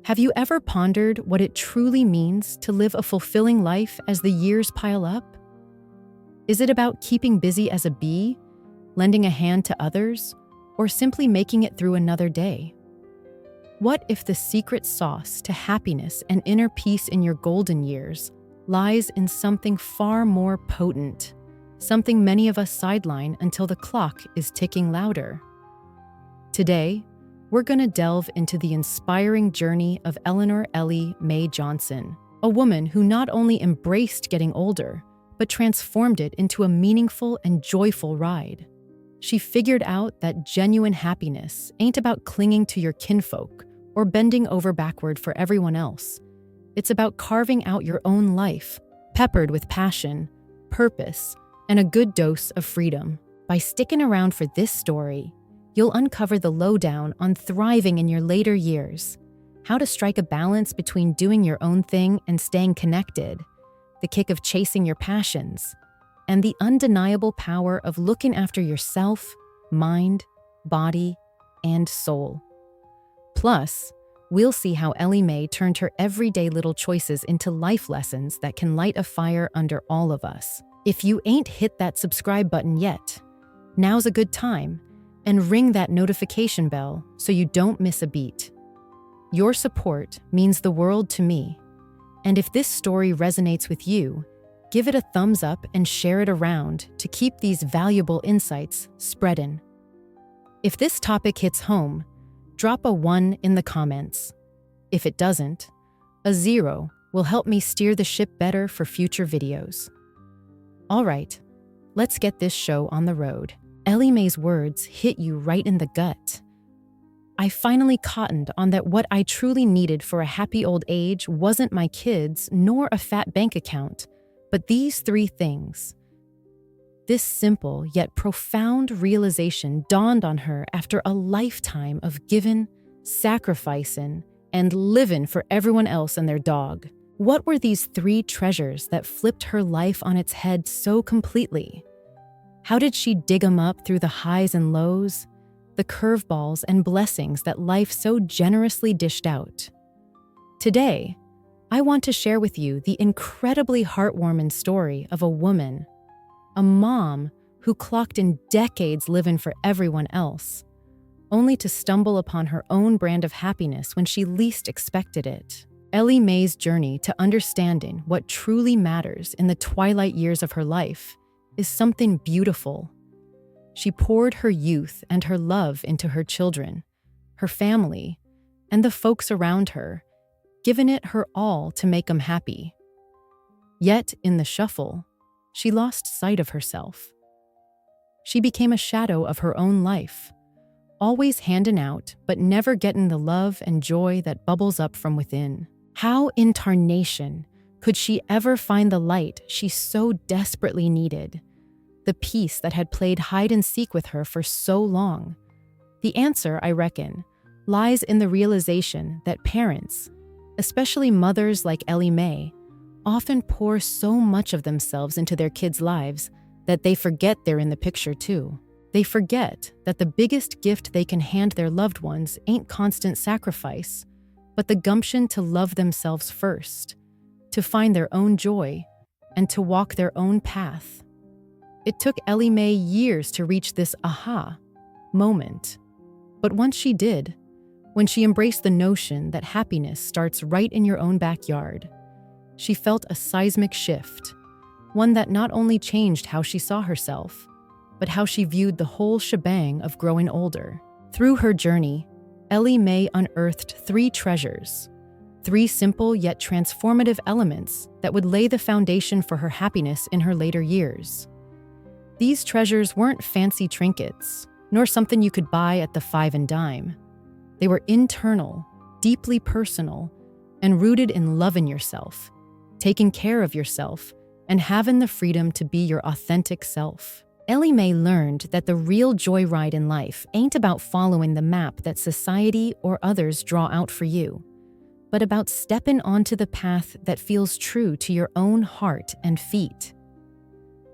Have you ever pondered what it truly means to live a fulfilling life as the years pile up? Is it about keeping busy as a bee, lending a hand to others, or simply making it through another day? What if the secret sauce to happiness and inner peace in your golden years lies in something far more potent, something many of us sideline until the clock is ticking louder? Today, we're going to delve into the inspiring journey of Eleanor Ellie Mae Johnson, a woman who not only embraced getting older, but transformed it into a meaningful and joyful ride. She figured out that genuine happiness ain't about clinging to your kinfolk or bending over backward for everyone else. It's about carving out your own life, peppered with passion, purpose, and a good dose of freedom. By sticking around for this story, you'll uncover the lowdown on thriving in your later years, how to strike a balance between doing your own thing and staying connected, the kick of chasing your passions, and the undeniable power of looking after yourself, mind, body, and soul. Plus, we'll see how Ellie Mae turned her everyday little choices into life lessons that can light a fire under all of us. If you ain't hit that subscribe button yet, now's a good time, and ring that notification bell so you don't miss a beat. Your support means the world to me, and if this story resonates with you, give it a thumbs up and share it around to keep these valuable insights spreading. If this topic hits home, drop a 1 in the comments. If it doesn't, a 0 will help me steer the ship better for future videos. All right, let's get this show on the road. Ellie Mae's words hit you right in the gut. I finally cottoned on that what I truly needed for a happy old age wasn't my kids nor a fat bank account, but these 3 things. This simple yet profound realization dawned on her after a lifetime of giving, sacrificing, and living for everyone else and their dog. What were these 3 treasures that flipped her life on its head so completely? How did she dig 'em up through the highs and lows, the curveballs and blessings that life so generously dished out? Today, I want to share with you the incredibly heartwarming story of a woman, a mom who clocked in decades living for everyone else, only to stumble upon her own brand of happiness when she least expected it. Ellie Mae's journey to understanding what truly matters in the twilight years of her life is something beautiful. She poured her youth and her love into her children, her family, and the folks around her, giving it her all to make them happy. Yet, in the shuffle, she lost sight of herself. She became a shadow of her own life, always handing out but never getting the love and joy that bubbles up from within. How in tarnation could she ever find the light she so desperately needed, the peace that had played hide and seek with her for so long? The answer, I reckon, lies in the realization that parents, especially mothers like Ellie Mae, often pour so much of themselves into their kids' lives that they forget they're in the picture too. They forget that the biggest gift they can hand their loved ones ain't constant sacrifice, but the gumption to love themselves first, to find their own joy, and to walk their own path. It took Ellie Mae years to reach this aha moment. But once she did, when she embraced the notion that happiness starts right in your own backyard, she felt a seismic shift, one that not only changed how she saw herself, but how she viewed the whole shebang of growing older. Through her journey, Ellie Mae unearthed 3 treasures, 3 simple yet transformative elements that would lay the foundation for her happiness in her later years. These treasures weren't fancy trinkets, nor something you could buy at the 5 and dime. They were internal, deeply personal, and rooted in loving yourself, taking care of yourself, and having the freedom to be your authentic self. Ellie Mae learned that the real joyride in life ain't about following the map that society or others draw out for you, but about stepping onto the path that feels true to your own heart and feet.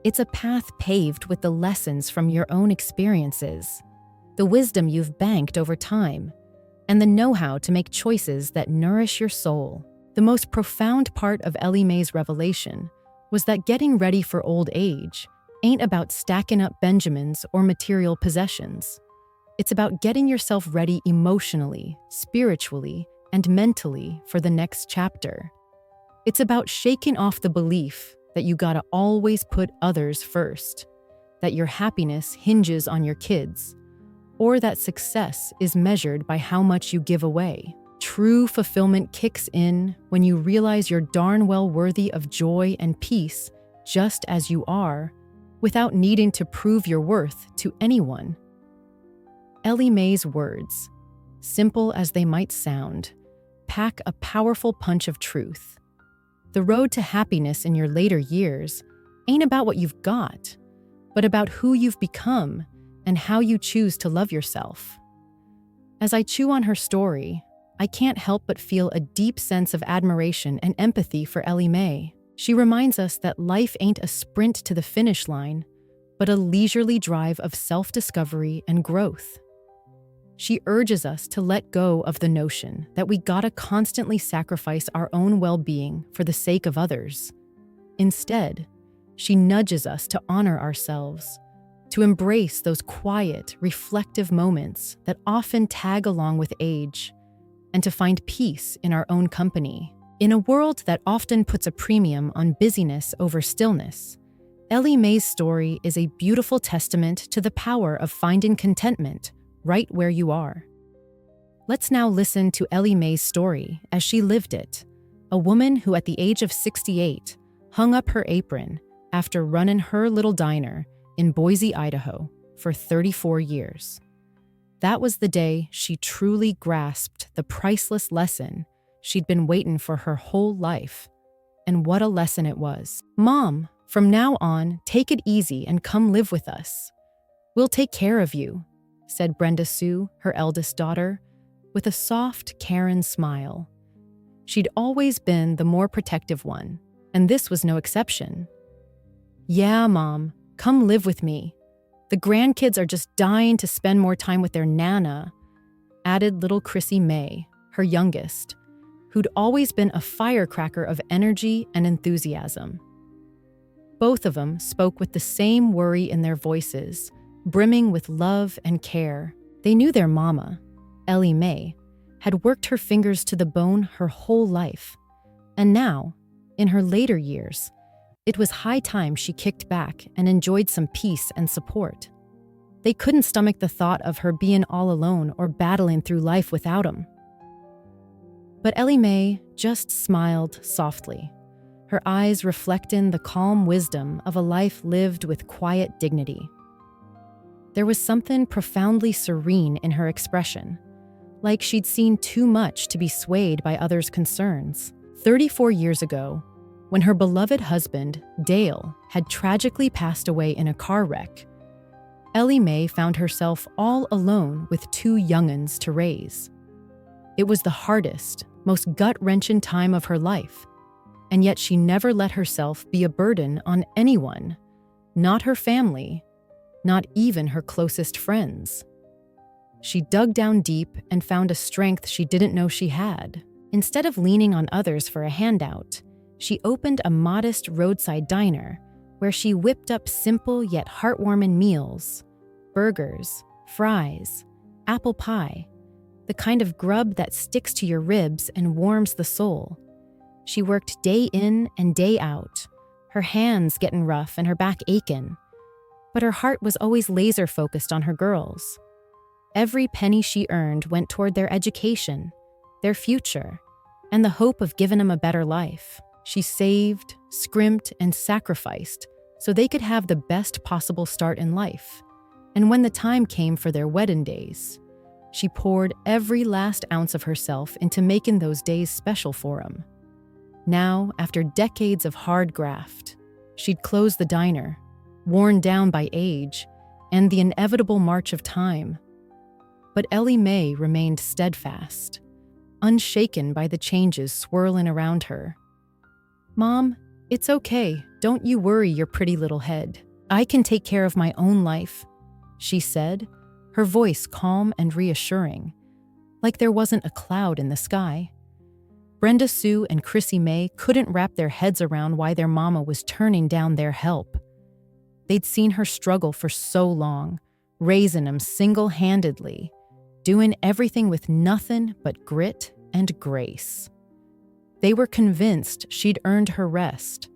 It's a path paved with the lessons from your own experiences, the wisdom you've banked over time, and the know-how to make choices that nourish your soul. The most profound part of Ellie Mae's revelation was that getting ready for old age ain't about stacking up Benjamins or material possessions. It's about getting yourself ready emotionally, spiritually, and mentally for the next chapter. It's about shaking off the belief that you gotta always put others first, that your happiness hinges on your kids, or that success is measured by how much you give away. True fulfillment kicks in when you realize you're darn well worthy of joy and peace just as you are, without needing to prove your worth to anyone. Ellie Mae's words, simple as they might sound, pack a powerful punch of truth. The road to happiness in your later years ain't about what you've got, but about who you've become and how you choose to love yourself. As I chew on her story, I can't help but feel a deep sense of admiration and empathy for Ellie Mae. She reminds us that life ain't a sprint to the finish line, but a leisurely drive of self-discovery and growth. She urges us to let go of the notion that we gotta constantly sacrifice our own well-being for the sake of others. Instead, she nudges us to honor ourselves, to embrace those quiet, reflective moments that often tag along with age, and to find peace in our own company. In a world that often puts a premium on busyness over stillness, Ellie Mae's story is a beautiful testament to the power of finding contentment right where you are. Let's now listen to Ellie Mae's story as she lived it, a woman who at the age of 68 hung up her apron after running her little diner in Boise, Idaho for 34 years. That was the day she truly grasped the priceless lesson she'd been waiting for her whole life. And what a lesson it was. "Mom, from now on, take it easy and come live with us. We'll take care of you," said Brenda Sue, her eldest daughter, with a soft Karen smile. She'd always been the more protective one, and this was no exception. "Yeah, Mom, come live with me. The grandkids are just dying to spend more time with their Nana," added little Chrissy Mae, her youngest, who'd always been a firecracker of energy and enthusiasm. Both of them spoke with the same worry in their voices, brimming with love and care. They knew their mama, Ellie Mae, had worked her fingers to the bone her whole life, and now, in her later years, it was high time she kicked back and enjoyed some peace and support. They couldn't stomach the thought of her being all alone or battling through life without him. But Ellie Mae just smiled softly, her eyes reflecting the calm wisdom of a life lived with quiet dignity. There was something profoundly serene in her expression, like she'd seen too much to be swayed by others' concerns. 34 years ago, when her beloved husband, Dale, had tragically passed away in a car wreck, Ellie Mae found herself all alone with two young'uns to raise. It was the hardest, most gut-wrenching time of her life, and yet she never let herself be a burden on anyone, not her family, not even her closest friends. She dug down deep and found a strength she didn't know she had. Instead of leaning on others for a handout, she opened a modest roadside diner where she whipped up simple yet heartwarming meals: burgers, fries, apple pie, the kind of grub that sticks to your ribs and warms the soul. She worked day in and day out, her hands getting rough and her back aching, but her heart was always laser-focused on her girls. Every penny she earned went toward their education, their future, and the hope of giving them a better life. She saved, scrimped, and sacrificed so they could have the best possible start in life. And when the time came for their wedding days, she poured every last ounce of herself into making those days special for them. Now, after decades of hard graft, she'd close the diner, worn down by age and the inevitable march of time. But Ellie Mae remained steadfast, unshaken by the changes swirling around her. "Mom, it's okay. Don't you worry your pretty little head. I can take care of my own life," she said, her voice calm and reassuring. like there wasn't a cloud in the sky. Brenda Sue and Chrissy May couldn't wrap their heads around why their mama was turning down their help. They'd seen her struggle for so long, raising them single-handedly, doing everything with nothing but grit and grace. They were convinced she'd earned her rest,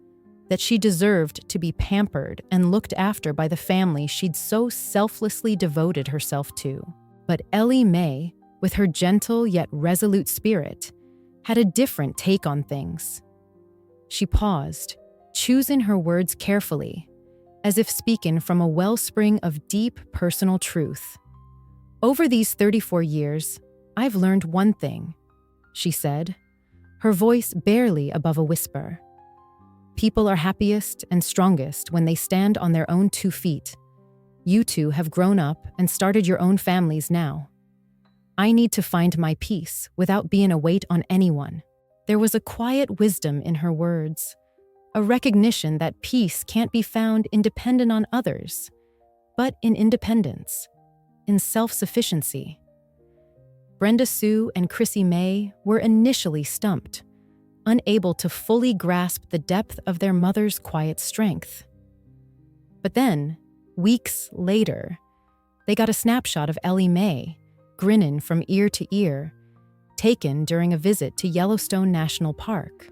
that she deserved to be pampered and looked after by the family she'd so selflessly devoted herself to. But Ellie Mae, with her gentle yet resolute spirit, had a different take on things. She paused, choosing her words carefully, as if speaking from a wellspring of deep personal truth. "Over these 34 years, I've learned one thing," she said, her voice barely above a whisper. "People are happiest and strongest when they stand on their own 2 feet. You two have grown up and started your own families now. I need to find my peace without being a weight on anyone." There was a quiet wisdom in her words, a recognition that peace can't be found independent on others, but in independence, in self-sufficiency. Brenda Sue and Chrissy May were initially stumped, unable to fully grasp the depth of their mother's quiet strength. But then, weeks later, they got a snapshot of Ellie Mae, grinning from ear to ear, taken during a visit to Yellowstone National Park.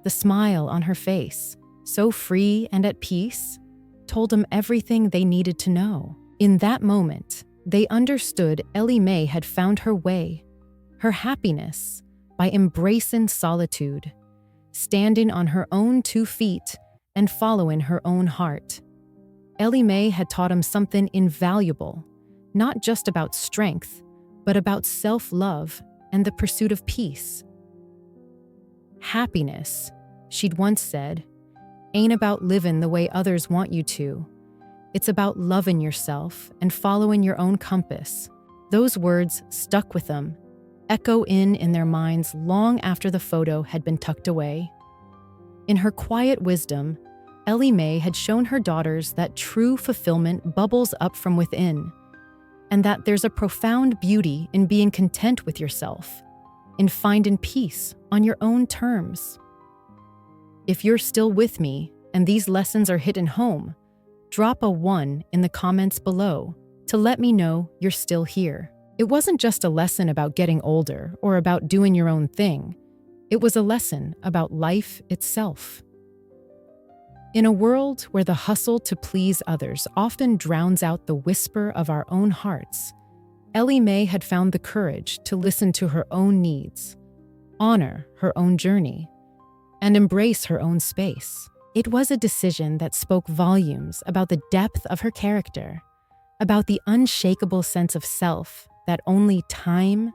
The smile on her face, so free and at peace, told them everything they needed to know. In that moment, they understood Ellie Mae had found her way, her happiness, by embracing solitude, standing on her own 2 feet and following her own heart. Ellie Mae had taught him something invaluable, not just about strength, but about self-love and the pursuit of peace. "Happiness," she'd once said, "ain't about living the way others want you to. It's about loving yourself and following your own compass." Those words stuck with them, echo in their minds long after the photo had been tucked away. In her quiet wisdom, Ellie Mae had shown her daughters that true fulfillment bubbles up from within, and that there's a profound beauty in being content with yourself, in finding peace on your own terms. If you're still with me and these lessons are hitting home, drop a 1 in the comments below to let me know you're still here. It wasn't just a lesson about getting older or about doing your own thing. It was a lesson about life itself. In a world where the hustle to please others often drowns out the whisper of our own hearts, Ellie Mae had found the courage to listen to her own needs, honor her own journey, and embrace her own space. It was a decision that spoke volumes about the depth of her character, about the unshakable sense of self that only time,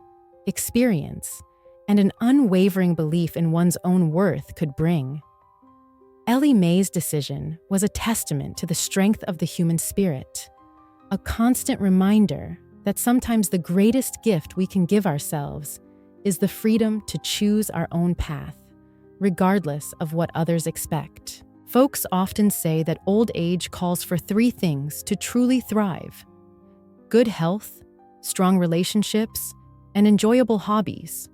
experience, and an unwavering belief in one's own worth could bring. Ellie Mae's decision was a testament to the strength of the human spirit, a constant reminder that sometimes the greatest gift we can give ourselves is the freedom to choose our own path, regardless of what others expect. Folks often say that old age calls for 3 things to truly thrive: good health, strong relationships, and enjoyable hobbies.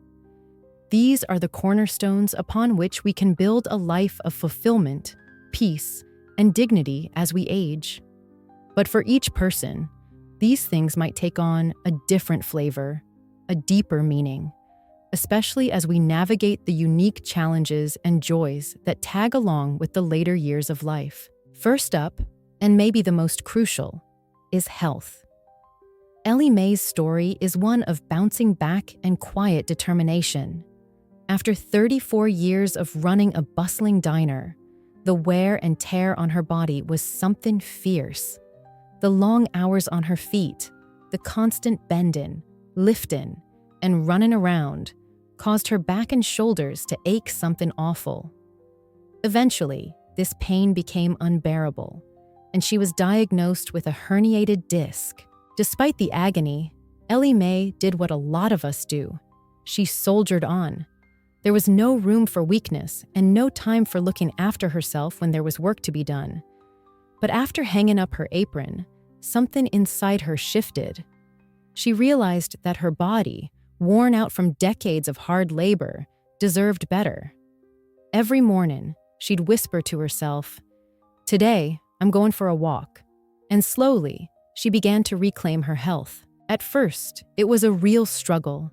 These are the cornerstones upon which we can build a life of fulfillment, peace, and dignity as we age. But for each person, these things might take on a different flavor, a deeper meaning, especially as we navigate the unique challenges and joys that tag along with the later years of life. First up, and maybe the most crucial, is health. Ellie Mae's story is one of bouncing back and quiet determination. After 34 years of running a bustling diner, the wear and tear on her body was something fierce. The long hours on her feet, the constant bending, lifting, and running around caused her back and shoulders to ache something awful. Eventually, this pain became unbearable, and she was diagnosed with a herniated disc. Despite the agony, Ellie Mae did what a lot of us do. She soldiered on. There was no room for weakness and no time for looking after herself when there was work to be done. But after hanging up her apron, something inside her shifted. She realized that her body, worn out from decades of hard labor, deserved better. Every morning, she'd whisper to herself, "Today, I'm going for a walk." And slowly, she began to reclaim her health. At first, it was a real struggle.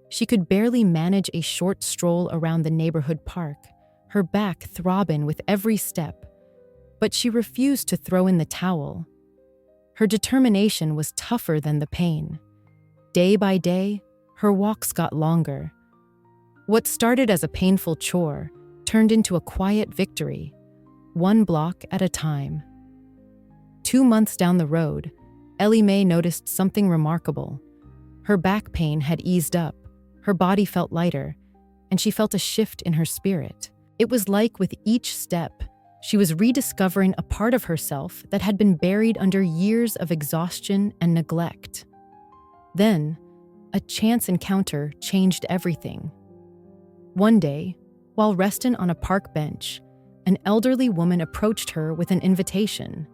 She could barely manage a short stroll around the neighborhood park, her back throbbing with every step. But she refused to throw in the towel. Her determination was tougher than the pain. Day by day, her walks got longer. What started as a painful chore turned into a quiet victory, one block at a time. 2 months down the road, Ellie Mae noticed something remarkable. Her back pain had eased up, her body felt lighter, and she felt a shift in her spirit. It was like with each step, she was rediscovering a part of herself that had been buried under years of exhaustion and neglect. Then, a chance encounter changed everything. One day, while resting on a park bench, an elderly woman approached her with an invitation.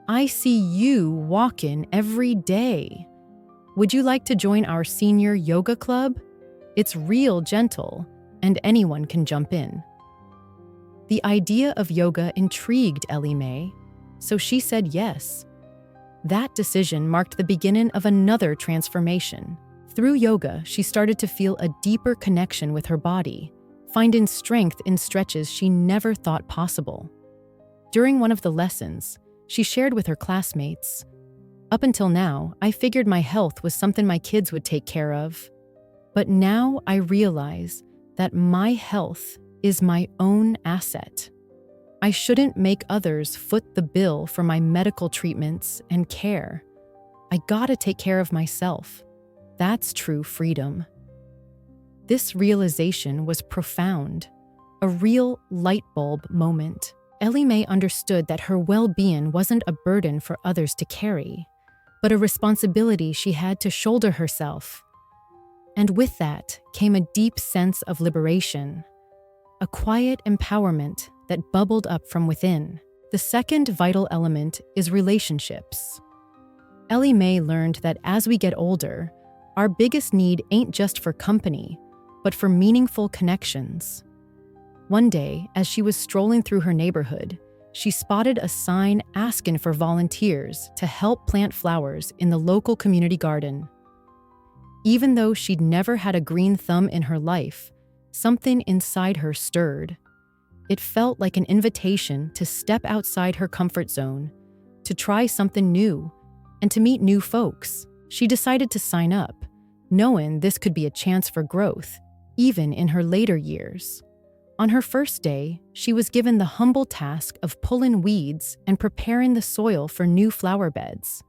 "I see you walking every day. Would you like to join our senior yoga club? It's real gentle, and anyone can jump in." The idea of yoga intrigued Ellie Mae, so she said yes. That decision marked the beginning of another transformation. Through yoga, she started to feel a deeper connection with her body, finding strength in stretches she never thought possible. During one of the lessons, she shared with her classmates, "Up until now, I figured my health was something my kids would take care of. But now I realize that my health is my own asset. I shouldn't make others foot the bill for my medical treatments and care. I gotta take care of myself. That's true freedom." This realization was profound, a real light bulb moment. Ellie Mae understood that her well-being wasn't a burden for others to carry, but a responsibility she had to shoulder herself. And with that came a deep sense of liberation, a quiet empowerment that bubbled up from within. The second vital element is relationships. Ellie Mae learned that as we get older, our biggest need ain't just for company, but for meaningful connections. One day, as she was strolling through her neighborhood, she spotted a sign asking for volunteers to help plant flowers in the local community garden. Even though she'd never had a green thumb in her life, something inside her stirred. It felt like an invitation to step outside her comfort zone, to try something new, and to meet new folks. She decided to sign up, knowing this could be a chance for growth, even in her later years. On her first day, she was given the humble task of pulling weeds and preparing the soil for new flower beds.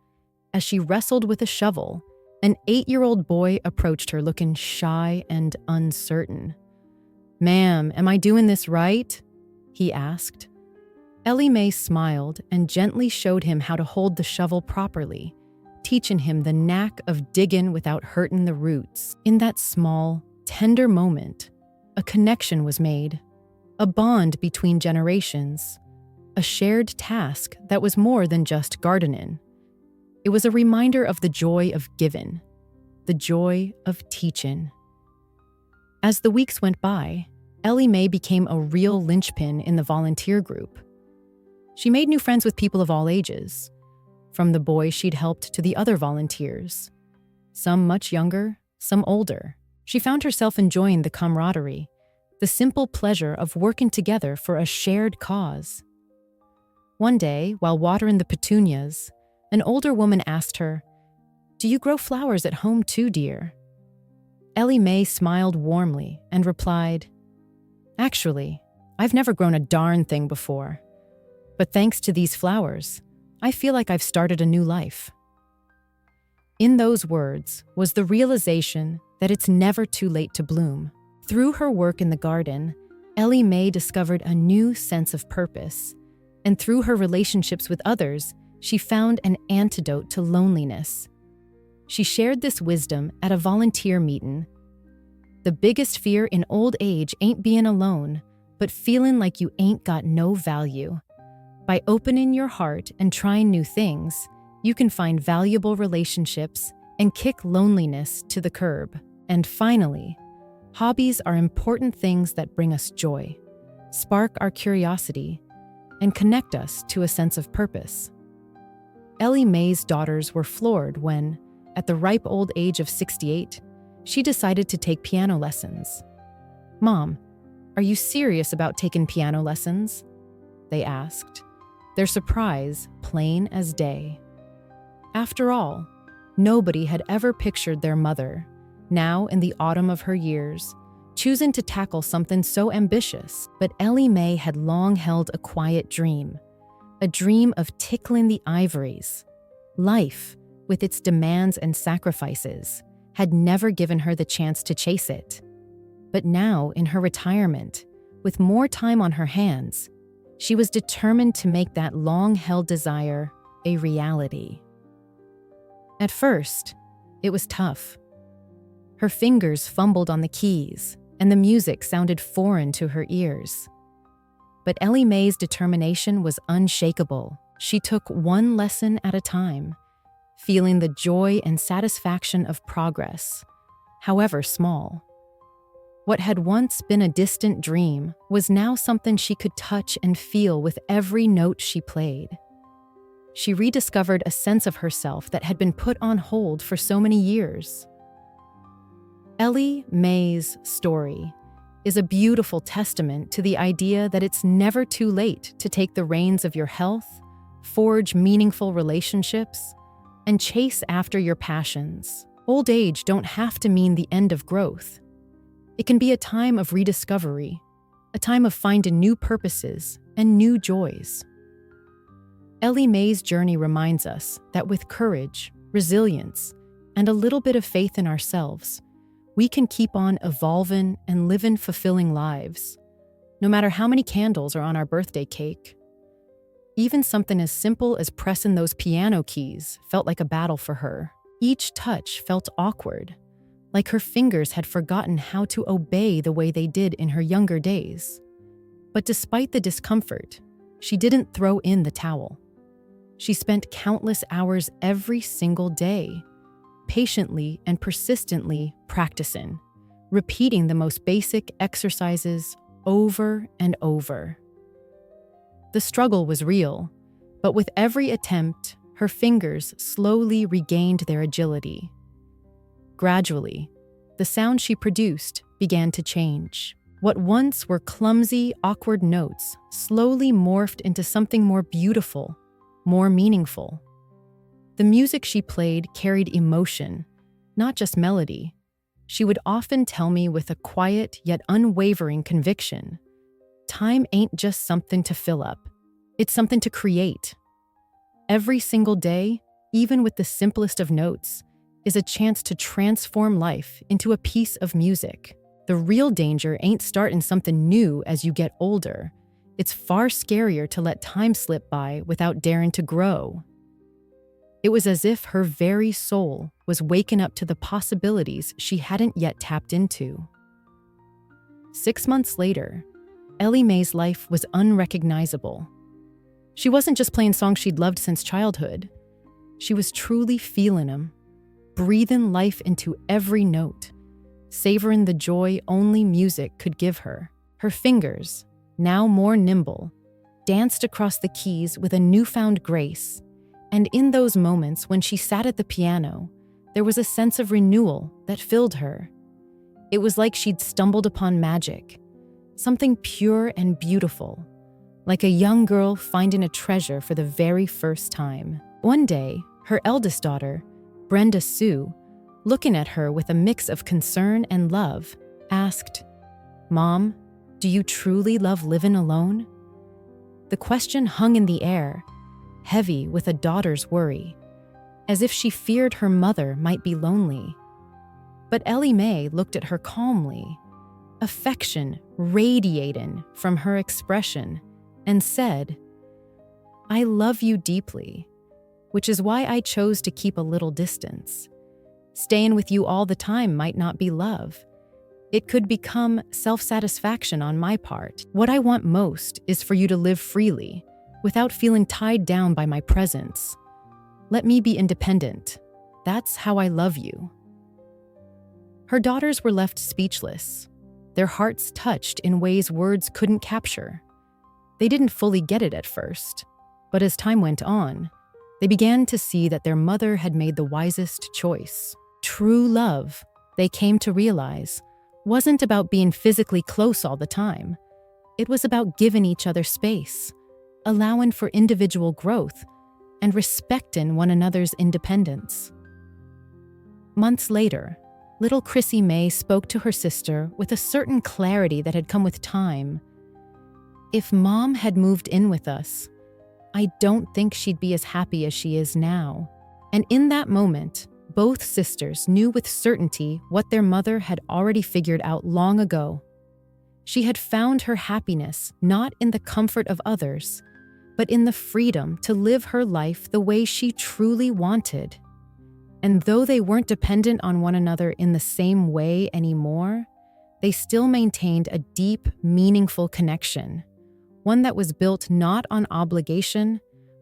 As she wrestled with a shovel, an 8-year-old boy approached her looking shy and uncertain. "Ma'am, am I doing this right?" he asked. Ellie Mae smiled and gently showed him how to hold the shovel properly, teaching him the knack of digging without hurting the roots. In that small, tender moment, a connection was made, a bond between generations, a shared task that was more than just gardening. It was a reminder of the joy of giving, the joy of teaching. As the weeks went by, Ellie Mae became a real linchpin in the volunteer group. She made new friends with people of all ages, from the boys she'd helped to the other volunteers, some much younger, some older. She found herself enjoying the camaraderie, the simple pleasure of working together for a shared cause. One day, while watering the petunias, an older woman asked her, "Do you grow flowers at home too, dear?" Ellie Mae smiled warmly and replied, "Actually, I've never grown a darn thing before. But thanks to these flowers, I feel like I've started a new life." In those words was the realization that it's never too late to bloom. Through her work in the garden, Ellie Mae discovered a new sense of purpose, and through her relationships with others, she found an antidote to loneliness. She shared this wisdom at a volunteer meeting. The biggest fear in old age ain't being alone, but feeling like you ain't got no value. By opening your heart and trying new things, you can find valuable relationships and kick loneliness to the curb. And finally, hobbies are important things that bring us joy, spark our curiosity, and connect us to a sense of purpose. Ellie Mae's daughters were floored when, at the ripe old age of 68, she decided to take piano lessons. "Mom, are you serious about taking piano lessons?" they asked, their surprise plain as day. After all, nobody had ever pictured their mother, now in the autumn of her years, choosing to tackle something so ambitious. But Ellie Mae had long held a quiet dream, a dream of tickling the ivories. Life, with its demands and sacrifices, had never given her the chance to chase it. But now, in her retirement, with more time on her hands, she was determined to make that long-held desire a reality. At first, it was tough. Her fingers fumbled on the keys, and the music sounded foreign to her ears. But Ellie Mae's determination was unshakable. She took one lesson at a time, feeling the joy and satisfaction of progress, however small. What had once been a distant dream was now something she could touch and feel with every note she played. She rediscovered a sense of herself that had been put on hold for so many years. Ellie Mae's story is a beautiful testament to the idea that it's never too late to take the reins of your health, forge meaningful relationships, and chase after your passions. Old age don't have to mean the end of growth. It can be a time of rediscovery, a time of finding new purposes and new joys. Ellie Mae's journey reminds us that with courage, resilience, and a little bit of faith in ourselves, we can keep on evolving and living fulfilling lives, no matter how many candles are on our birthday cake. Even something as simple as pressing those piano keys felt like a battle for her. Each touch felt awkward, like her fingers had forgotten how to obey the way they did in her younger days. But despite the discomfort, she didn't throw in the towel. She spent countless hours every single day, patiently and persistently practicing, repeating the most basic exercises over and over. The struggle was real, but with every attempt, her fingers slowly regained their agility. Gradually, the sound she produced began to change. What once were clumsy, awkward notes slowly morphed into something more beautiful, more meaningful. The music she played carried emotion, not just melody. She would often tell me with a quiet yet unwavering conviction, "Time ain't just something to fill up. It's something to create." Every single day, even with the simplest of notes, is a chance to transform life into a piece of music. The real danger ain't starting something new as you get older. It's far scarier to let time slip by without daring to grow. It was as if her very soul was waking up to the possibilities she hadn't yet tapped into. 6 months later, Ellie Mae's life was unrecognizable. She wasn't just playing songs she'd loved since childhood. She was truly feeling them, breathing life into every note, savoring the joy only music could give her. Her fingers, now more nimble, danced across the keys with a newfound grace, and in those moments when she sat at the piano, there was a sense of renewal that filled her. It was like she'd stumbled upon magic, something pure and beautiful, like a young girl finding a treasure for the very first time. One day, her eldest daughter, Brenda Sue, looking at her with a mix of concern and love, asked, "Mom, do you truly love living alone?" The question hung in the air, heavy with a daughter's worry, as if she feared her mother might be lonely. But Ellie Mae looked at her calmly, affection radiating from her expression, and said, "I love you deeply, which is why I chose to keep a little distance. Staying with you all the time might not be love. It could become self-satisfaction on my part. What I want most is for you to live freely, without feeling tied down by my presence. Let me be independent. That's how I love you." Her daughters were left speechless, their hearts touched in ways words couldn't capture. They didn't fully get it at first, but as time went on, they began to see that their mother had made the wisest choice. True love, they came to realize, wasn't about being physically close all the time. It was about giving each other space, allowing for individual growth, and respecting one another's independence. Months later, little Chrissy May spoke to her sister with a certain clarity that had come with time. If Mom had moved in with us, I don't think she'd be as happy as she is now. And in that moment, both sisters knew with certainty what their mother had already figured out long ago. She had found her happiness not in the comfort of others, but in the freedom to live her life the way she truly wanted. And though they weren't dependent on one another in the same way anymore, they still maintained a deep, meaningful connection, one that was built not on obligation,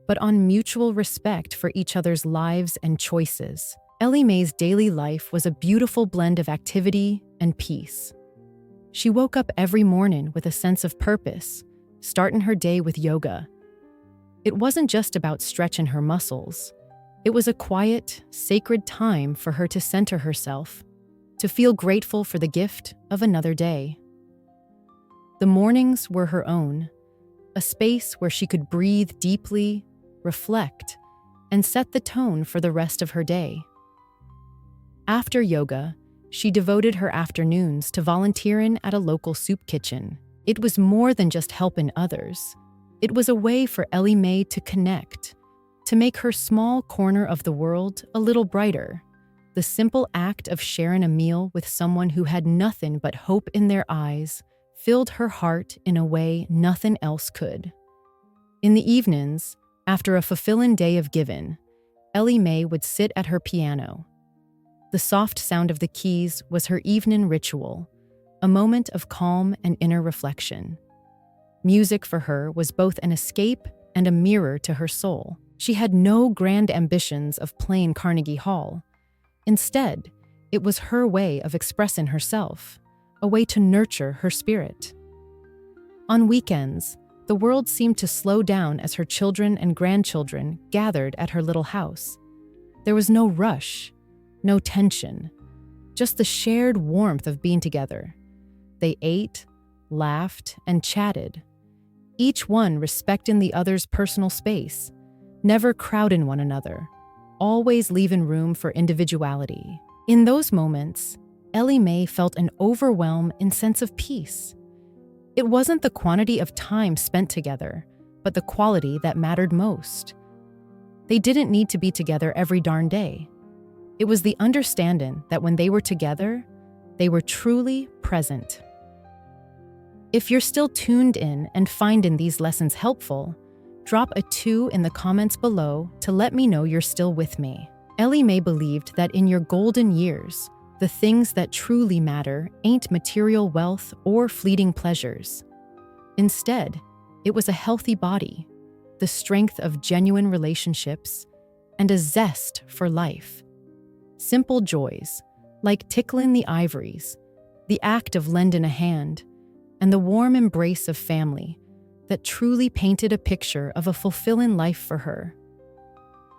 but on mutual respect for each other's lives and choices. Ellie Mae's daily life was a beautiful blend of activity and peace. She woke up every morning with a sense of purpose, starting her day with yoga. It wasn't just about stretching her muscles. It was a quiet, sacred time for her to center herself, to feel grateful for the gift of another day. The mornings were her own, a space where she could breathe deeply, reflect, and set the tone for the rest of her day. After yoga, she devoted her afternoons to volunteering at a local soup kitchen. It was more than just helping others. It was a way for Ellie Mae to connect, to make her small corner of the world a little brighter. The simple act of sharing a meal with someone who had nothing but hope in their eyes filled her heart in a way nothing else could. In the evenings, after a fulfilling day of giving, Ellie Mae would sit at her piano. The soft sound of the keys was her evening ritual, a moment of calm and inner reflection. Music for her was both an escape and a mirror to her soul. She had no grand ambitions of playing Carnegie Hall. Instead, it was her way of expressing herself, a way to nurture her spirit. On weekends, the world seemed to slow down as her children and grandchildren gathered at her little house. There was no rush, no tension, just the shared warmth of being together. They ate, laughed, and chatted, each one respecting the other's personal space, never crowding one another, always leaving room for individuality. In those moments, Ellie Mae felt an overwhelming sense of peace. It wasn't the quantity of time spent together, but the quality that mattered most. They didn't need to be together every darn day. It was the understanding that when they were together, they were truly present. If you're still tuned in and finding these lessons helpful, drop a 2 in the comments below to let me know you're still with me. Ellie Mae believed that in your golden years, the things that truly matter ain't material wealth or fleeting pleasures. Instead, it was a healthy body, the strength of genuine relationships, and a zest for life. Simple joys, like tickling the ivories, the act of lending a hand, and the warm embrace of family, that truly painted a picture of a fulfilling life for her.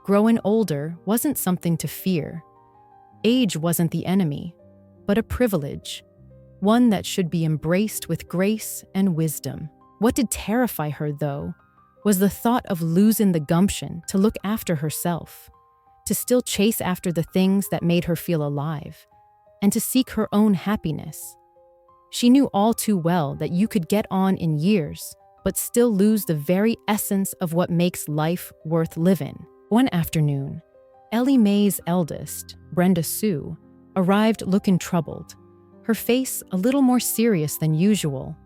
Growing older wasn't something to fear. Age wasn't the enemy, but a privilege, one that should be embraced with grace and wisdom. What did terrify her, though, was the thought of losing the gumption to look after herself, to still chase after the things that made her feel alive, and to seek her own happiness. She knew all too well that you could get on in years, but still lose the very essence of what makes life worth living. One afternoon, Ellie Mae's eldest, Brenda Sue, arrived looking troubled, her face a little more serious than usual.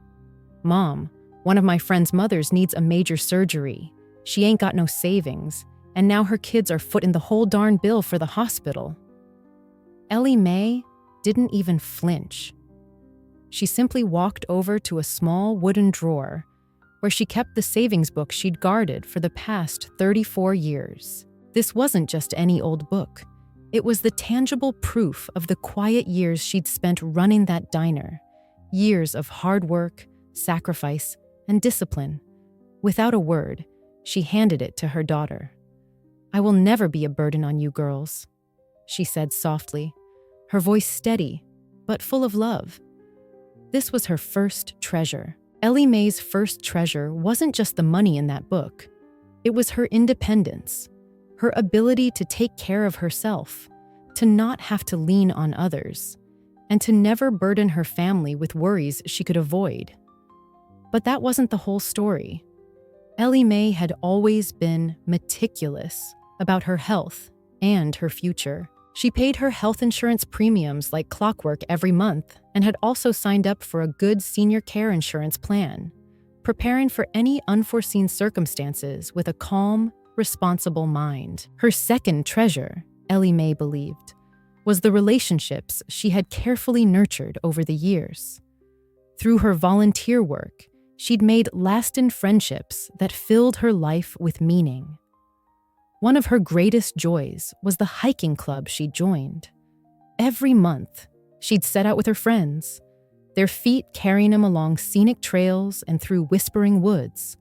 "Mom, one of my friend's mothers needs a major surgery. She ain't got no savings, and now her kids are footing the whole darn bill for the hospital." Ellie Mae didn't even flinch. She simply walked over to a small wooden drawer where she kept the savings book she'd guarded for the past 34 years. This wasn't just any old book. It was the tangible proof of the quiet years she'd spent running that diner, years of hard work, sacrifice, and discipline. Without a word, she handed it to her daughter. "I will never be a burden on you girls," she said softly, her voice steady, but full of love. This was her first treasure. Ellie Mae's first treasure wasn't just the money in that book. It was her independence, her ability to take care of herself, to not have to lean on others, and to never burden her family with worries she could avoid. But that wasn't the whole story. Ellie Mae had always been meticulous about her health and her future. She paid her health insurance premiums like clockwork every month and had also signed up for a good senior care insurance plan, preparing for any unforeseen circumstances with a calm, responsible mind. Her second treasure, Ellie Mae believed, was the relationships she had carefully nurtured over the years. Through her volunteer work, she'd made lasting friendships that filled her life with meaning. One of her greatest joys was the hiking club she joined. Every month, she'd set out with her friends, their feet carrying them along scenic trails and through whispering woods,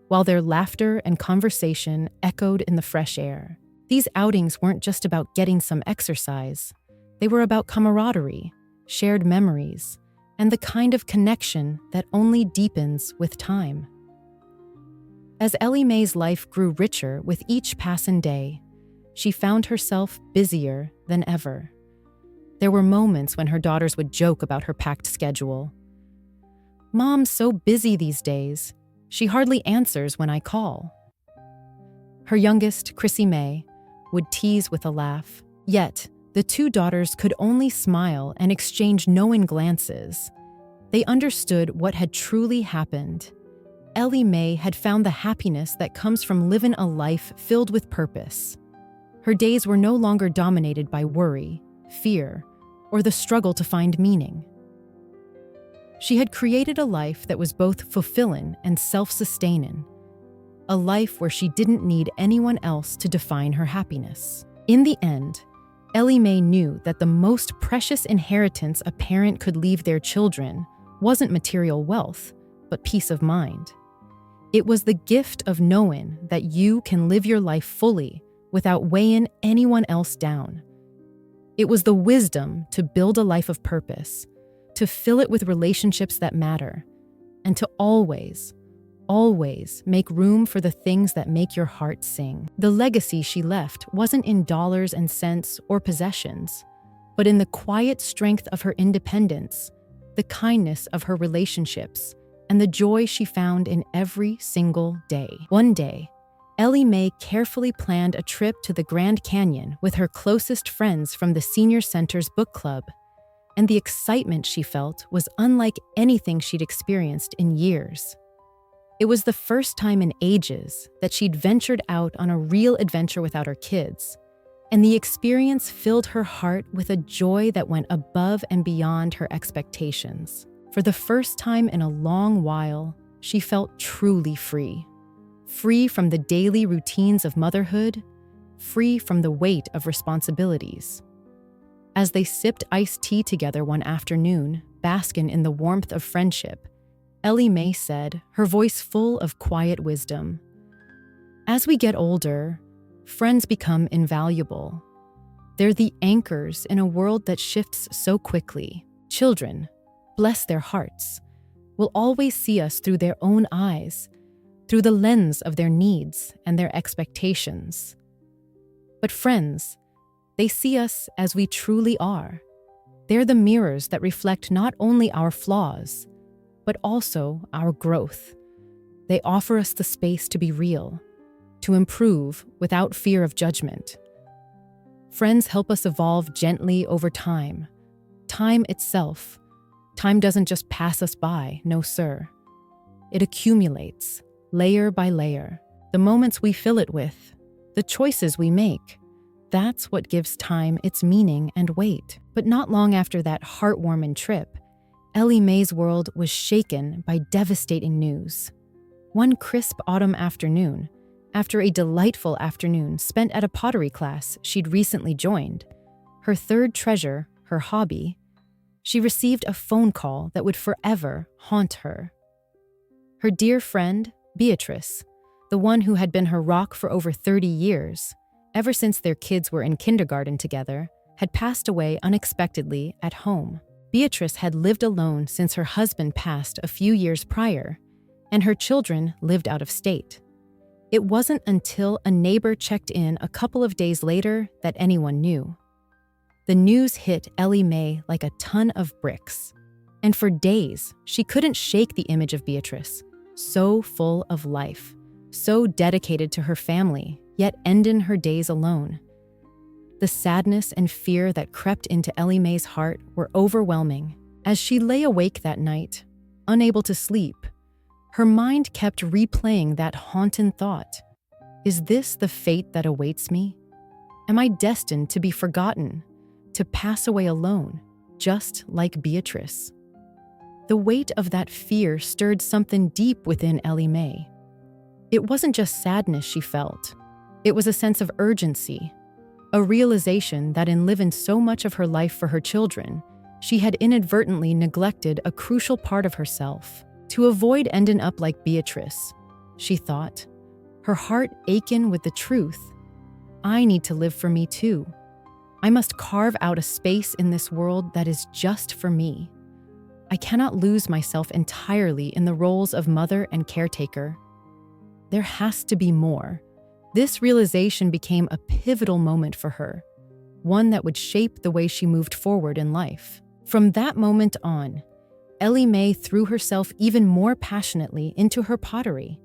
while their laughter and conversation echoed in the fresh air. These outings weren't just about getting some exercise. They were about camaraderie, shared memories, and the kind of connection that only deepens with time. As Ellie Mae's life grew richer with each passing day, she found herself busier than ever. There were moments when her daughters would joke about her packed schedule. "Mom's so busy these days. She hardly answers when I call." Her youngest, Chrissy Mae, would tease with a laugh. Yet, the two daughters could only smile and exchange knowing glances. They understood what had truly happened. Ellie Mae had found the happiness that comes from living a life filled with purpose. Her days were no longer dominated by worry, fear, or the struggle to find meaning. She had created a life that was both fulfilling and self-sustaining, a life where she didn't need anyone else to define her happiness. In the end, Ellie Mae knew that the most precious inheritance a parent could leave their children wasn't material wealth, but peace of mind. It was the gift of knowing that you can live your life fully without weighing anyone else down. It was the wisdom to build a life of purpose, to fill it with relationships that matter, and to always make room for the things that make your heart sing. The legacy she left wasn't in dollars and cents or possessions, but in the quiet strength of her independence, the kindness of her relationships, and the joy she found in every single day. One day, Ellie Mae carefully planned a trip to the Grand Canyon with her closest friends from the Senior Center's book club, and the excitement she felt was unlike anything she'd experienced in years. It was the first time in ages that she'd ventured out on a real adventure without her kids, and the experience filled her heart with a joy that went above and beyond her expectations. For the first time in a long while, she felt truly free. Free from the daily routines of motherhood, free from the weight of responsibilities. As they sipped iced tea together one afternoon, basking in the warmth of friendship, Ellie Mae said, her voice full of quiet wisdom, "As we get older, friends become invaluable. They're the anchors in a world that shifts so quickly. Children, bless their hearts, will always see us through their own eyes, through the lens of their needs and their expectations. But friends, they see us as we truly are. They're the mirrors that reflect not only our flaws, but also our growth. They offer us the space to be real, to improve without fear of judgment. Friends help us evolve gently over time. Time itself. Time doesn't just pass us by, no sir. It accumulates, layer by layer. The moments we fill it with, the choices we make, that's what gives time its meaning and weight." But not long after that heartwarming trip, Ellie Mae's world was shaken by devastating news. One crisp autumn afternoon, After a delightful afternoon spent at a pottery class she'd recently joined, her third treasure, her hobby, she received a phone call that would forever haunt her. Her dear friend, Beatrice, the one who had been her rock for over 30 years, ever since their kids were in kindergarten together, had passed away unexpectedly at home. Beatrice had lived alone since her husband passed a few years prior, and her children lived out of state. It wasn't until a neighbor checked in a couple of days later that anyone knew. The news hit Ellie Mae like a ton of bricks, and for days she couldn't shake the image of Beatrice, so full of life, so dedicated to her family, yet ending her days alone. The sadness and fear that crept into Ellie Mae's heart were overwhelming. As she lay awake that night, unable to sleep, her mind kept replaying that haunting thought. Is this the fate that awaits me? Am I destined to be forgotten, to pass away alone, just like Beatrice? The weight of that fear stirred something deep within Ellie Mae. It wasn't just sadness she felt. It was a sense of urgency, a realization that in living so much of her life for her children, she had inadvertently neglected a crucial part of herself. To avoid ending up like Beatrice, she thought, her heart aching with the truth, I need to live for me too. I must carve out a space in this world that is just for me. I cannot lose myself entirely in the roles of mother and caretaker. There has to be more. This realization became a pivotal moment for her, one that would shape the way she moved forward in life. From that moment on, Ellie Mae threw herself even more passionately into her pottery.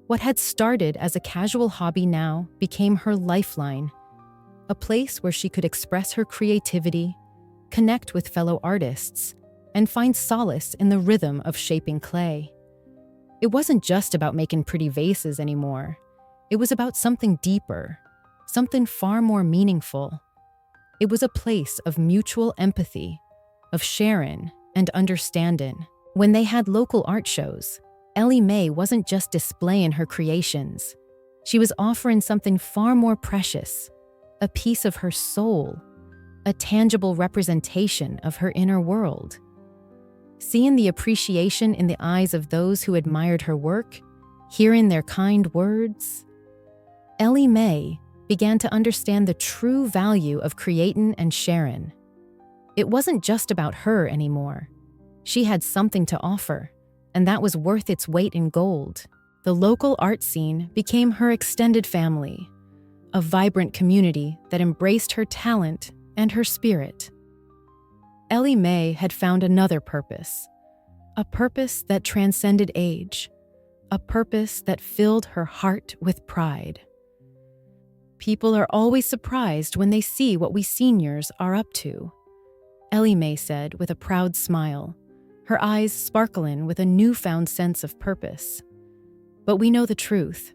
What had started as a casual hobby now became her lifeline, a place where she could express her creativity, connect with fellow artists, and find solace in the rhythm of shaping clay. It wasn't just about making pretty vases anymore. It was about something deeper, something far more meaningful. It was a place of mutual empathy, of sharing and understanding. When they had local art shows, Ellie Mae wasn't just displaying her creations. She was offering something far more precious, a piece of her soul, a tangible representation of her inner world. Seeing the appreciation in the eyes of those who admired her work, hearing their kind words, Ellie Mae began to understand the true value of creating and sharing. It wasn't just about her anymore. She had something to offer, and that was worth its weight in gold. The local art scene became her extended family, a vibrant community that embraced her talent and her spirit. Ellie Mae had found another purpose, a purpose that transcended age, a purpose that filled her heart with pride. People are always surprised when they see what we seniors are up to, Ellie Mae said with a proud smile, her eyes sparkling with a newfound sense of purpose. But we know the truth.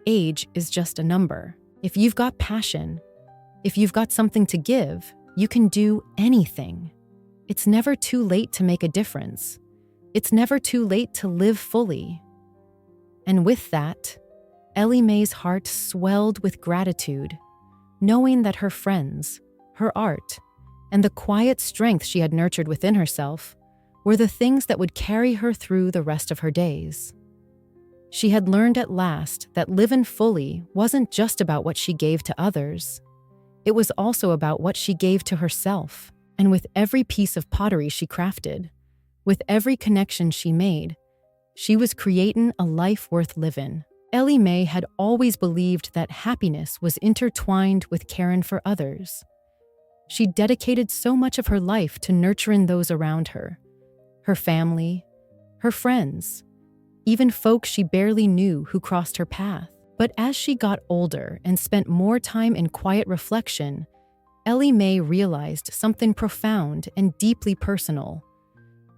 Age is just a number. If you've got passion, if you've got something to give, you can do anything. It's never too late to make a difference. It's never too late to live fully. And with that, Ellie Mae's heart swelled with gratitude, knowing that her friends, her art, and the quiet strength she had nurtured within herself were the things that would carry her through the rest of her days. She had learned at last that living fully wasn't just about what she gave to others. It was also about what she gave to herself. And with every piece of pottery she crafted, with every connection she made, she was creating a life worth living. Ellie Mae had always believed that happiness was intertwined with caring for others. She dedicated so much of her life to nurturing those around her, her family, her friends, even folks she barely knew who crossed her path. But as she got older and spent more time in quiet reflection, Ellie Mae realized something profound and deeply personal.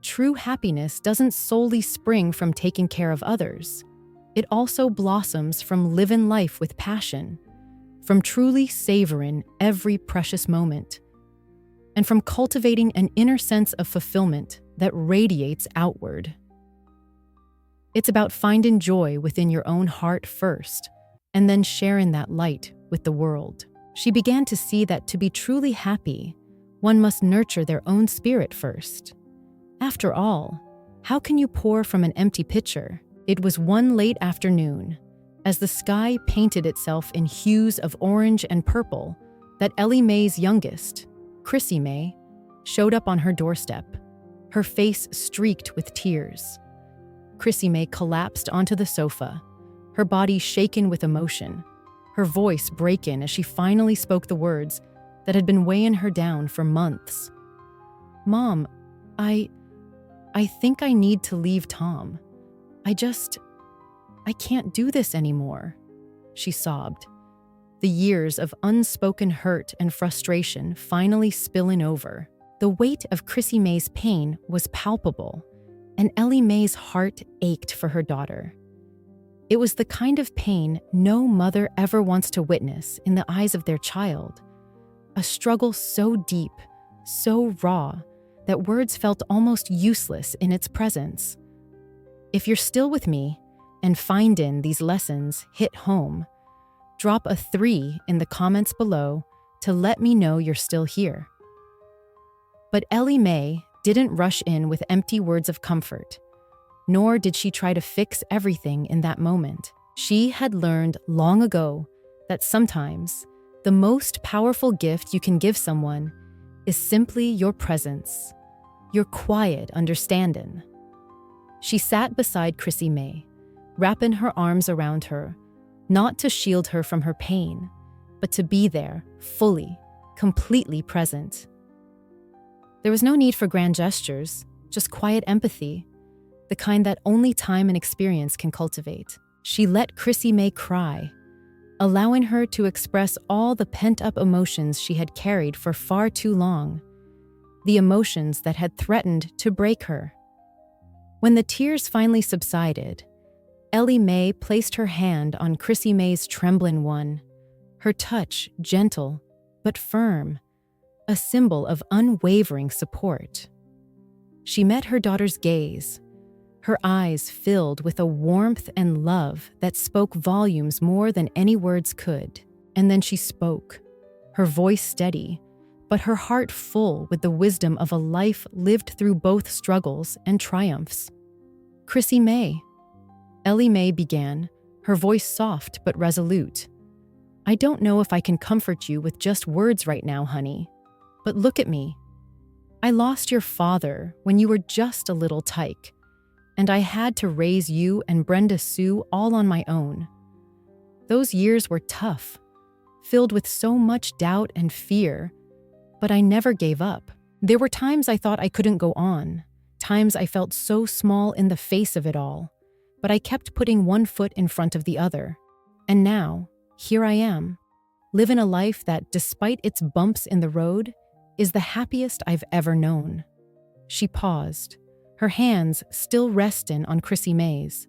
True happiness doesn't solely spring from taking care of others. It also blossoms from living life with passion, from truly savoring every precious moment, and from cultivating an inner sense of fulfillment that radiates outward. It's about finding joy within your own heart first, and then share in that light with the world. She began to see that to be truly happy, one must nurture their own spirit first. After all, how can you pour from an empty pitcher? It was one late afternoon, as the sky painted itself in hues of orange and purple, that Ellie Mae's youngest, Chrissy Mae, showed up on her doorstep, her face streaked with tears. Chrissy Mae collapsed onto the sofa, her body shaken with emotion, her voice breaking as she finally spoke the words that had been weighing her down for months. "Mom, I think I need to leave Tom. I can't do this anymore," she sobbed, the years of unspoken hurt and frustration finally spilling over. The weight of Chrissy Mae's pain was palpable, and Ellie Mae's heart ached for her daughter. It was the kind of pain no mother ever wants to witness in the eyes of their child, a struggle so deep, so raw, that words felt almost useless in its presence. If you're still with me and finding these lessons hit home, drop a 3 in the comments below to let me know you're still here. But Ellie Mae didn't rush in with empty words of comfort, nor did she try to fix everything in that moment. She had learned long ago that sometimes the most powerful gift you can give someone is simply your presence, your quiet understanding. She sat beside Chrissy Mae, wrapping her arms around her, not to shield her from her pain, but to be there, fully, completely present. There was no need for grand gestures, just quiet empathy, the kind that only time and experience can cultivate. She let Chrissy Mae cry, allowing her to express all the pent-up emotions she had carried for far too long, the emotions that had threatened to break her. When the tears finally subsided, Ellie Mae placed her hand on Chrissy Mae's trembling one, her touch gentle but firm, a symbol of unwavering support. She met her daughter's gaze, her eyes filled with a warmth and love that spoke volumes more than any words could. And then she spoke, her voice steady, but her heart full with the wisdom of a life lived through both struggles and triumphs. "Chrissy Mae," Ellie Mae began, her voice soft but resolute. "I don't know if I can comfort you with just words right now, honey. But look at me. I lost your father when you were just a little tyke, and I had to raise you and Brenda Sue all on my own. Those years were tough, filled with so much doubt and fear, but I never gave up. There were times I thought I couldn't go on, times I felt so small in the face of it all, but I kept putting one foot in front of the other. And now, here I am, living a life that, despite its bumps in the road, is the happiest I've ever known." She paused, her hands still resting on Chrissy Mae's,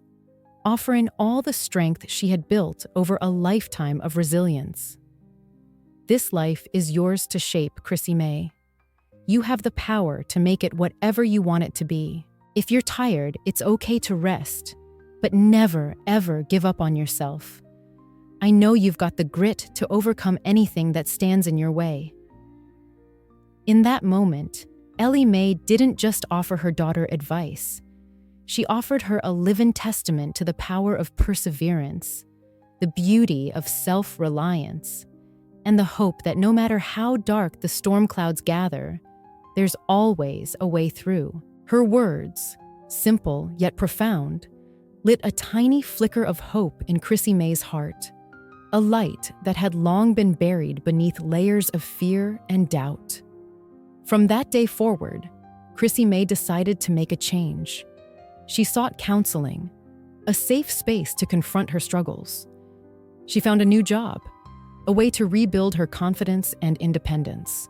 offering all the strength she had built over a lifetime of resilience. "This life is yours to shape, Chrissy Mae. You have the power to make it whatever you want it to be. If you're tired, it's okay to rest, but never, ever give up on yourself. I know you've got the grit to overcome anything that stands in your way." In that moment, Ellie Mae didn't just offer her daughter advice. She offered her a living testament to the power of perseverance, the beauty of self-reliance, and the hope that no matter how dark the storm clouds gather, there's always a way through. Her words, simple yet profound, lit a tiny flicker of hope in Chrissy Mae's heart, a light that had long been buried beneath layers of fear and doubt. From that day forward, Chrissy Mae decided to make a change. She sought counseling, a safe space to confront her struggles. She found a new job, a way to rebuild her confidence and independence.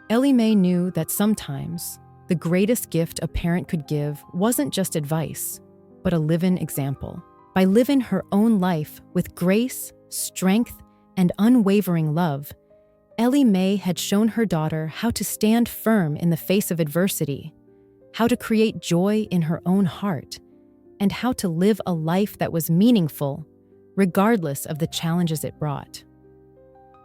Ellie Mae knew that sometimes the greatest gift a parent could give wasn't just advice, but a living example. By living her own life with grace, strength, and unwavering love, Ellie Mae had shown her daughter how to stand firm in the face of adversity, how to create joy in her own heart, and how to live a life that was meaningful, regardless of the challenges it brought.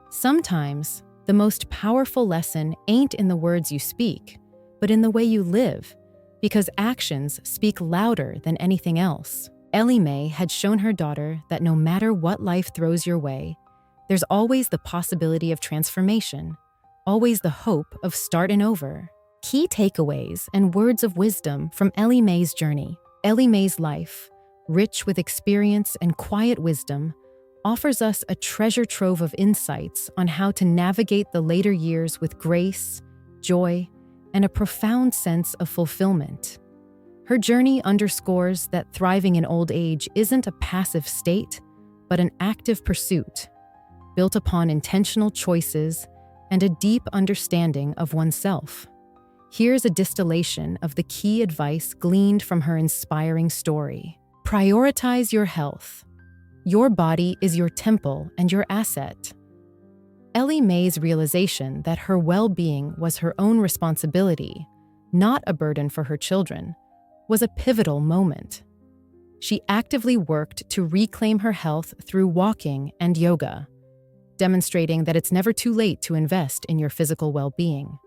Sometimes, the most powerful lesson ain't in the words you speak, but in the way you live, because actions speak louder than anything else. Ellie Mae had shown her daughter that no matter what life throws your way, there's always the possibility of transformation, always the hope of starting over. Key takeaways and words of wisdom from Ellie Mae's journey. Ellie Mae's life, rich with experience and quiet wisdom, offers us a treasure trove of insights on how to navigate the later years with grace, joy, and a profound sense of fulfillment. Her journey underscores that thriving in old age isn't a passive state, but an active pursuit, built upon intentional choices and a deep understanding of oneself. Here's a distillation of the key advice gleaned from her inspiring story. Prioritize your health. Your body is your temple and your asset. Ellie Mae's realization that her well-being was her own responsibility, not a burden for her children, was a pivotal moment. She actively worked to reclaim her health through walking and yoga, demonstrating that it's never too late to invest in your physical well-being.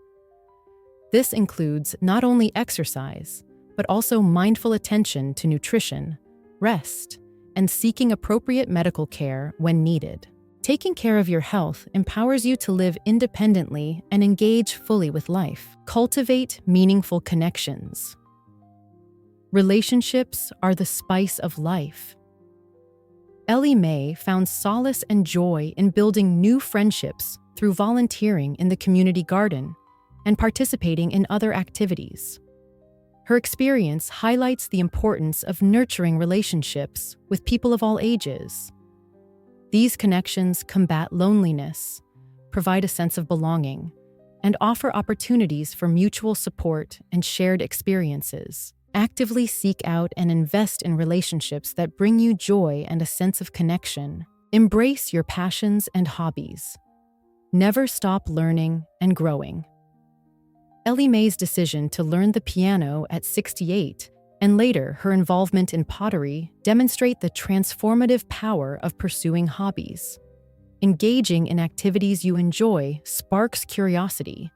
This includes not only exercise, but also mindful attention to nutrition, rest, and seeking appropriate medical care when needed. Taking care of your health empowers you to live independently and engage fully with life. Cultivate meaningful connections. Relationships are the spice of life. Ellie Mae found solace and joy in building new friendships through volunteering in the community garden and participating in other activities. Her experience highlights the importance of nurturing relationships with people of all ages. These connections combat loneliness, provide a sense of belonging, and offer opportunities for mutual support and shared experiences. Actively seek out and invest in relationships that bring you joy and a sense of connection. Embrace your passions and hobbies. Never stop learning and growing. Ellie Mae's decision to learn the piano at 68 and later her involvement in pottery demonstrate the transformative power of pursuing hobbies. Engaging in activities you enjoy sparks curiosity,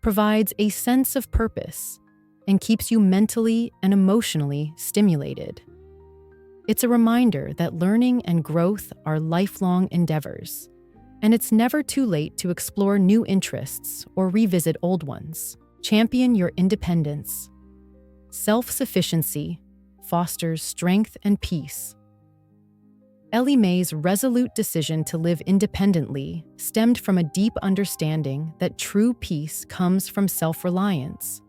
provides a sense of purpose, and keeps you mentally and emotionally stimulated. It's a reminder that learning and growth are lifelong endeavors, and it's never too late to explore new interests or revisit old ones. Champion your independence. Self-sufficiency fosters strength and peace. Ellie Mae's resolute decision to live independently stemmed from a deep understanding that true peace comes from self-reliance.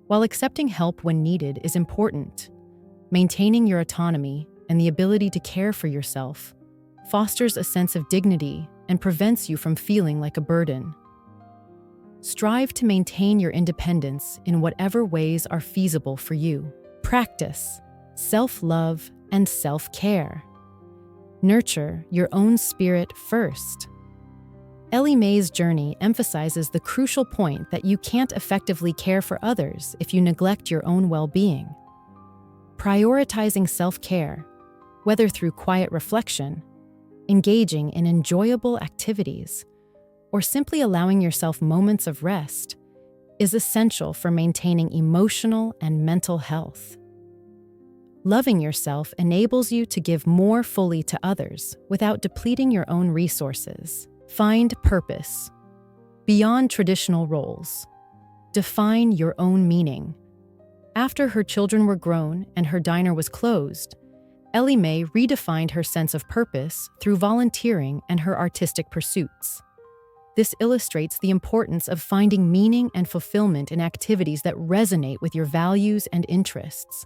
While accepting help when needed is important, maintaining your autonomy and the ability to care for yourself fosters a sense of dignity and prevents you from feeling like a burden. Strive to maintain your independence in whatever ways are feasible for you. Practice self-love and self-care. Nurture your own spirit first. Ellie Mae's journey emphasizes the crucial point that you can't effectively care for others if you neglect your own well-being. Prioritizing self-care, whether through quiet reflection, engaging in enjoyable activities, or simply allowing yourself moments of rest, is essential for maintaining emotional and mental health. Loving yourself enables you to give more fully to others without depleting your own resources. Find purpose. Beyond traditional roles. Define your own meaning. After her children were grown and her diner was closed, Ellie Mae redefined her sense of purpose through volunteering and her artistic pursuits. This illustrates the importance of finding meaning and fulfillment in activities that resonate with your values and interests,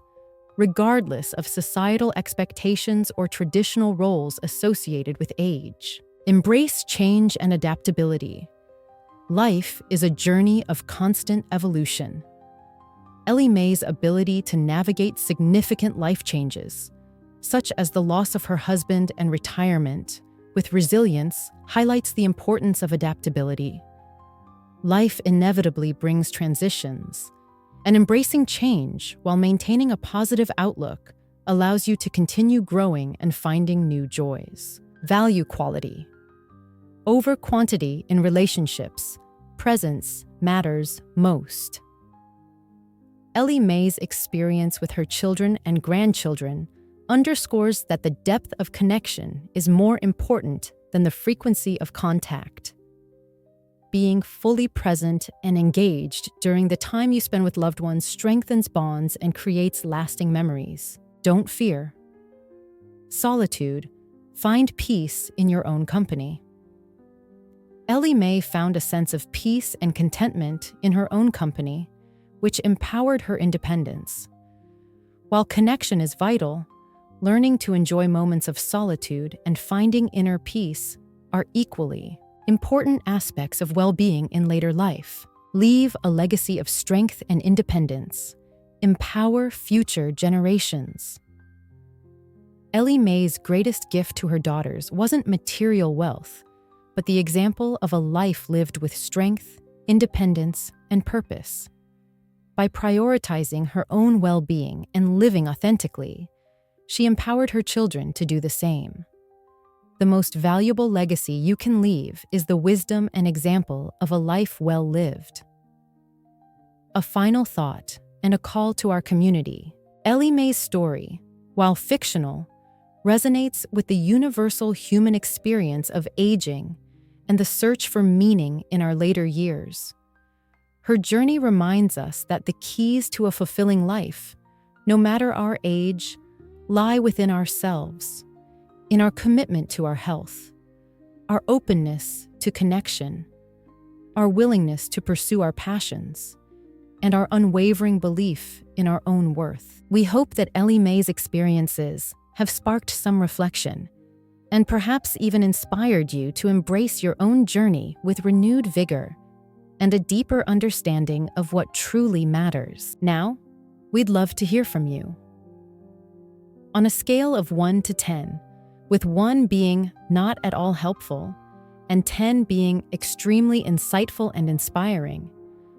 regardless of societal expectations or traditional roles associated with age. Embrace change and adaptability. Life is a journey of constant evolution. Ellie Mae's ability to navigate significant life changes, such as the loss of her husband and retirement, with resilience, highlights the importance of adaptability. Life inevitably brings transitions, and embracing change while maintaining a positive outlook allows you to continue growing and finding new joys. Value quality. Over quantity in relationships, presence matters most. Ellie Mae's experience with her children and grandchildren underscores that the depth of connection is more important than the frequency of contact. Being fully present and engaged during the time you spend with loved ones strengthens bonds and creates lasting memories. Don't fear. Solitude. Find peace in your own company. Ellie Mae found a sense of peace and contentment in her own company, which empowered her independence. While connection is vital, learning to enjoy moments of solitude and finding inner peace are equally important aspects of well-being in later life. Leave a legacy of strength and independence. Empower future generations. Ellie Mae's greatest gift to her daughters wasn't material wealth, but the example of a life lived with strength, independence, and purpose. By prioritizing her own well-being and living authentically, she empowered her children to do the same. The most valuable legacy you can leave is the wisdom and example of a life well lived. A final thought and a call to our community. Ellie Mae's story, while fictional, resonates with the universal human experience of aging and the search for meaning in our later years. Her journey reminds us that the keys to a fulfilling life, no matter our age, lie within ourselves, in our commitment to our health, our openness to connection, our willingness to pursue our passions, and our unwavering belief in our own worth. We hope that Ellie Mae's experiences have sparked some reflection and perhaps even inspired you to embrace your own journey with renewed vigor and a deeper understanding of what truly matters. Now, we'd love to hear from you. On a scale of 1 to 10, with 1 being not at all helpful and 10 being extremely insightful and inspiring,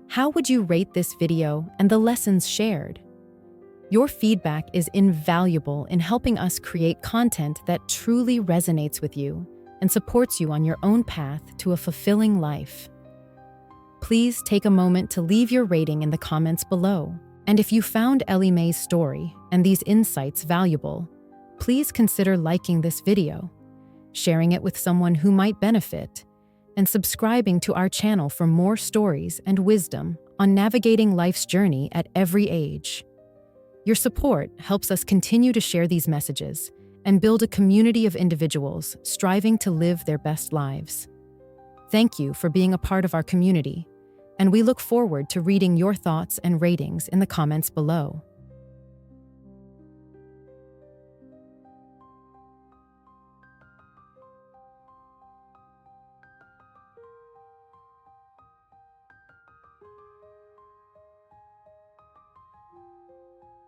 how would you rate this video and the lessons shared? Your feedback is invaluable in helping us create content that truly resonates with you and supports you on your own path to a fulfilling life. Please take a moment to leave your rating in the comments below. And if you found Ellie Mae's story and these insights valuable, please consider liking this video, sharing it with someone who might benefit, and subscribing to our channel for more stories and wisdom on navigating life's journey at every age. Your support helps us continue to share these messages and build a community of individuals striving to live their best lives. Thank you for being a part of our community, and we look forward to reading your thoughts and ratings in the comments below.